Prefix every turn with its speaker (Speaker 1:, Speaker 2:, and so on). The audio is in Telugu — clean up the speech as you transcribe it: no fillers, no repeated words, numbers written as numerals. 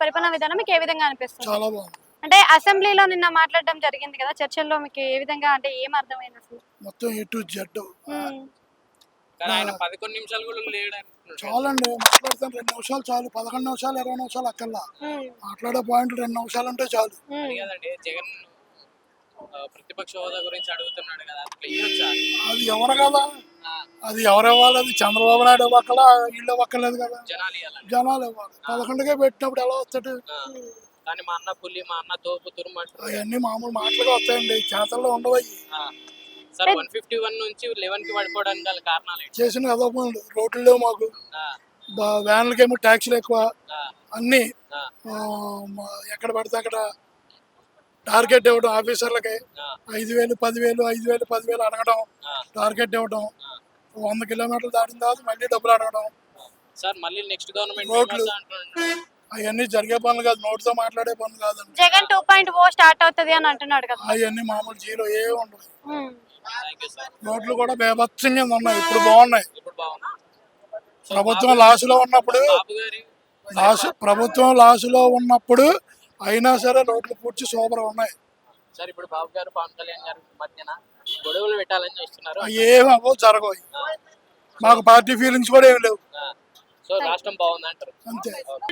Speaker 1: పరిపాలన విధానం మీకు ఏ విధంగా అనిపిస్తుంది?
Speaker 2: చాలా బాగుంది.
Speaker 1: అంటే అసెంబ్లీలో నిన్న మాట్లాడడం జరిగింది కదా! చర్చల్లో మీకు ఏ విధంగా అంటే ఏం అర్థమైంది అసలు?
Speaker 2: మొత్తం ఏ టు జెడ్
Speaker 1: హ్మ్.
Speaker 3: కానీ ఆయన 11 నిమిషాలు కూడా లేడంటున్నాడు.
Speaker 2: చాలండి. మాట్లాడతాను 2 నిమిషాలు చాలు. 11 నిమిషాలు 20 నిమిషాలు అక్కర్లా.
Speaker 1: హ్మ్.
Speaker 2: మాట్లాడే పాయింట్ 2 నిమిషాలు అంటే చాలు.
Speaker 1: హ్మ్.
Speaker 3: అది కదండి జగన్ ప్రతిపక్ష హోదా గురించి అడుగుతున్నాడు కదా, అట్లా ఇవ్వచ్చా?
Speaker 2: అది ఎవరు కదా,
Speaker 3: ఆ,
Speaker 2: అది ఎవరు ఇవ్వాలి? అది చంద్రబాబు నాయుడు ఇవ్వక్కల, వీళ్ళు ఇవ్వక్కర్లేదు కదా,
Speaker 3: జనాలు ఇవ్వాలండి.
Speaker 2: జనాలు ఇవ్వాలి. 11కే పెట్టినప్పుడు ఎలా వస్తాడు?
Speaker 3: కానీ మా అన్న పులి, మా అన్న తోపు తురుమంటారు.
Speaker 2: అవన్నీ మామూలు మాటలుగా వస్తాయండి, చేతల్లో ఉండవు.
Speaker 3: సార్ 151 నుంచి 11కి పడిపోవడానికి గల కారణాలు ఏంటి?
Speaker 2: చేసిన అదో పనులు. రోడ్లు మాకు
Speaker 3: ఆ,
Speaker 2: వ్యాన్లకేమో ట్యాక్సీలు ఎక్కువ,
Speaker 3: ఆ,
Speaker 2: అన్నీ
Speaker 3: ఆ,
Speaker 2: ఎక్కడ పడితే అక్కడ టార్గెట్ ఇవ్వడం ఆఫీసర్లకి.
Speaker 3: ఆ,
Speaker 2: 5,000 10,000 5,000 10,000 అడగడం,
Speaker 3: ఆ.
Speaker 2: టార్గెట్ ఇవ్వడం. 100 కిలోమీటర్లు దాటిన తర్వాత మళ్ళీ డబ్బులు అడగడం.
Speaker 3: సార్ మళ్ళీ నెక్స్ట్ గవర్నమెంట్
Speaker 2: రోడ్లు.
Speaker 3: అంటున్నాడు.
Speaker 2: అవన్నీ జరిగే పనులు కాదు, నోటితో మాట్లాడే పనులు కాదండి.
Speaker 1: జగన్ 2.0 స్టార్ట్ అవుతది అని అంటున్నాడు కదా!
Speaker 2: అవన్నీ మామూలు జీరో ఏ ఉండవు.
Speaker 1: హ్మ్.
Speaker 3: Thank you sir.
Speaker 2: రోడ్లు కూడా బేభత్సంగా ఉన్నాయి, ఇప్పుడు బాగున్నాయి.
Speaker 3: ఇప్పుడు బాగుంది. సో
Speaker 2: ప్రభుత్వం లాసులో ఉన్నప్పుడు
Speaker 3: బాబు గారి
Speaker 2: ప్రభుత్వం లాసులో ఉన్నప్పుడు అయినా సరే రోడ్లు పూడ్చి సూపర్గా ఉన్నాయి.
Speaker 3: సార్ ఇప్పుడు బాబు గారు పవన్ కళ్యాణ్ గారి మధ్యన గొడవలు పెట్టాలని చూస్తున్నారు.
Speaker 2: అవి ఏమి అవ్వవు, జరగవు. మాకు పార్టీ ఫీలింగ్స్ కూడా ఏమి లేవు,
Speaker 3: సో రాష్ట్రం బాగుంది అంటారు.
Speaker 2: అంతే.